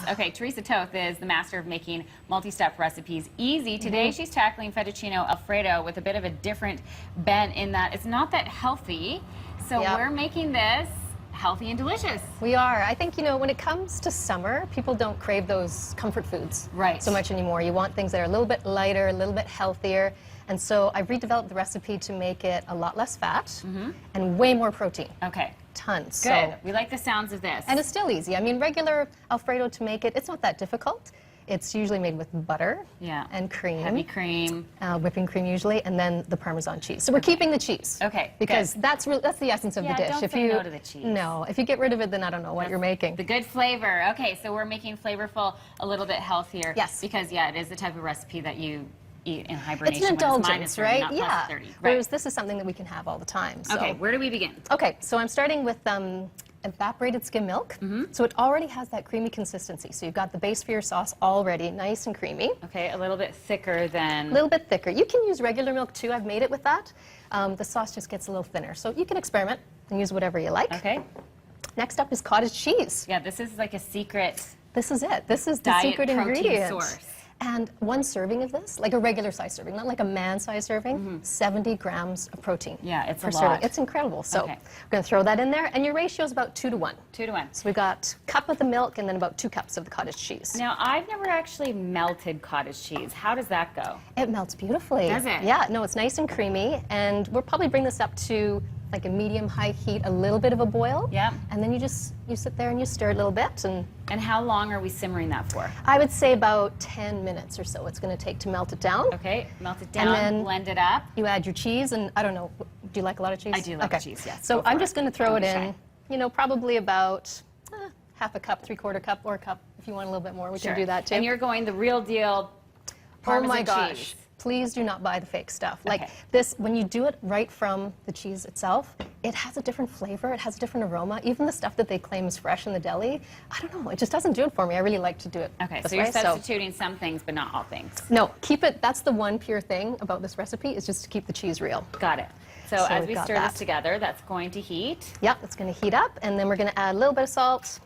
Okay, Theresa Toth is the master of making multi-step recipes easy. Today she's tackling Fettuccine Alfredo with a bit of a different bent in that it's not that healthy. So we're making this healthy and delicious. We are. I think, you know, when it comes to summer, people don't crave those comfort foods so much anymore. You want things that are a little bit lighter, a little bit healthier. And so I've redeveloped the recipe to make it a lot less fat and way more protein. Okay. Tons. Good. So, we like the sounds of this. and it's still easy. I mean, regular Alfredo to make it, it's not that difficult. It's usually made with butter and cream. Heavy cream. Whipping cream usually, and then the Parmesan cheese. So we're keeping the cheese. Okay, because that's the essence of the dish. Don't say no to the cheese. No, if you get rid of it, then I don't know what you're making. The good flavor. Okay, so we're making flavorful, a little bit healthier. Yes. Because, it is the type of recipe that you eat in hibernation. It's an indulgence, it's right? Not Yeah. 30. Right. Whereas this is something that we can have all the time. So. Okay, where do we begin? Okay, so I'm starting with evaporated skim milk. So it already has that creamy consistency. So you've got the base for your sauce already nice and creamy. Okay, a little bit thicker than... A little bit thicker. You can use regular milk too. I've made it with that. The sauce just gets a little thinner. So you can experiment and use whatever you like. Okay. Next up is cottage cheese. Yeah, this is like a secret... This is it. This is the diet secret protein ingredient. source. And one serving of this, like a regular size serving, not like a man-size serving, 70 grams of protein. Yeah, it's per a lot. serving. It's incredible. So we're going to throw that in there, and your ratio is about 2 to 1. 2 to 1. So we've got a cup of the milk and then about 2 cups of the cottage cheese. Now, I've never actually melted cottage cheese. How does that go? It melts beautifully. Does it? Yeah, no, it's nice and creamy, and we'll probably bring this up to like a medium-high heat, a little bit of a boil. Yeah. And then you sit there and you stir it a little bit. And how long are we simmering that for? I would say about 10 minutes or so it's going to take to melt it down. Okay, melt it down, and then blend it up. You add your cheese, and I don't know, do you like a lot of cheese? I do like cheese, yes. So I'm just going to throw it in, you know, probably about half a cup, 3/4 cup, or a cup. If you want a little bit more, we can do that too. And you're going the real deal Parmesan oh my gosh. cheese. Please do not buy the fake stuff. Like this, when you do it right from the cheese itself, it has a different flavor, it has a different aroma. Even the stuff that they claim is fresh in the deli, I don't know, it just doesn't do it for me. I really like to do it Okay, this so you're way, substituting some things, but not all things. No, keep it, that's the one pure thing about this recipe, is just to keep the cheese real. Got it. So as we stir this together, that's going to heat. Yep, it's going to heat up, and then we're going to add a little bit of salt.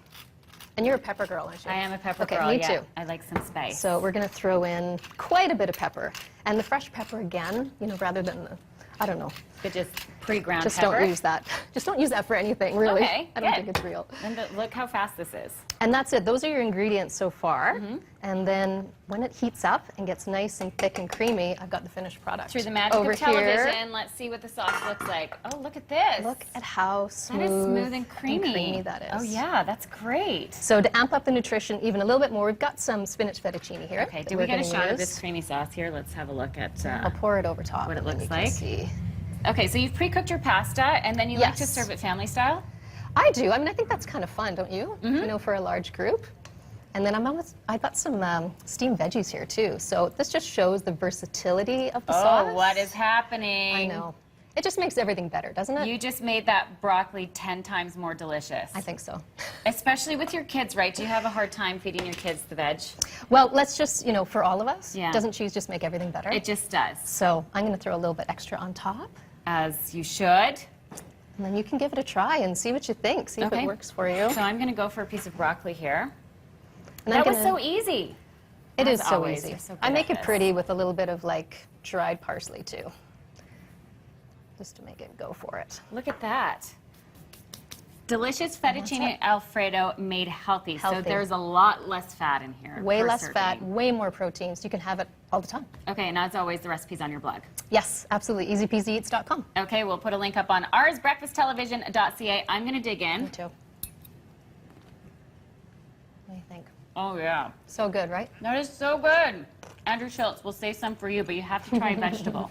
And you're a pepper girl, aren't you? I am a pepper girl, Okay, me too. I like some spice. So we're going to throw in quite a bit of pepper. And the fresh pepper again, you know, rather than the, I don't know. But just pre-ground Just pepper? don't use that. Just don't use that for anything, really. Okay, I don't think it's real. And look how fast this is. And that's it. Those are your ingredients so far. And then when it heats up and gets nice and thick and creamy, I've got the finished product. Through the magic over of television, here. let's see what the sauce looks like. Oh, look at this. Look at how smooth, that is smooth and creamy. that is. Oh, yeah, that's great. So to amp up the nutrition even a little bit more, we've got some spinach fettuccine here. Okay, do we get a shot of this creamy sauce here? Let's have a look at I'll pour it over top. what it and then looks you can like. see. Okay, so you've pre-cooked your pasta, and then you like to serve it family style? I do. I mean, I think that's kind of fun, don't you? You know, for a large group. And then I've got some steamed veggies here too. So this just shows the versatility of the sauce. Oh, what is happening? I know. It just makes everything better, doesn't it? You just made that broccoli 10 times more delicious. I think so. Especially with your kids, right? Do you have a hard time feeding your kids the veg? Well, let's just, you know, for all of us, Yeah. doesn't cheese just make everything better? It just does. So I'm going to throw a little bit extra on top. As you should. And then you can give it a try and see what you think. See if it works for you. So I'm going to go for a piece of broccoli here. And that was so easy. It is so always, easy. you're so good I make at it pretty with a little bit of like dried parsley too. Just to make it go for it. Look at that. Delicious fettuccine Alfredo made healthy. So there's a lot less fat in here. Way less fat, way more protein, so you can have it all the time. Okay, and as always, the recipe's on your blog. Yes, absolutely. EasyPeasyEats.com. Okay, we'll put a link up on oursbreakfasttelevision.ca. I'm going to dig in. Me too. What do you think? Oh, yeah. So good, right? That is so good. Andrew Schultz, we'll save some for you, but you have to try vegetable.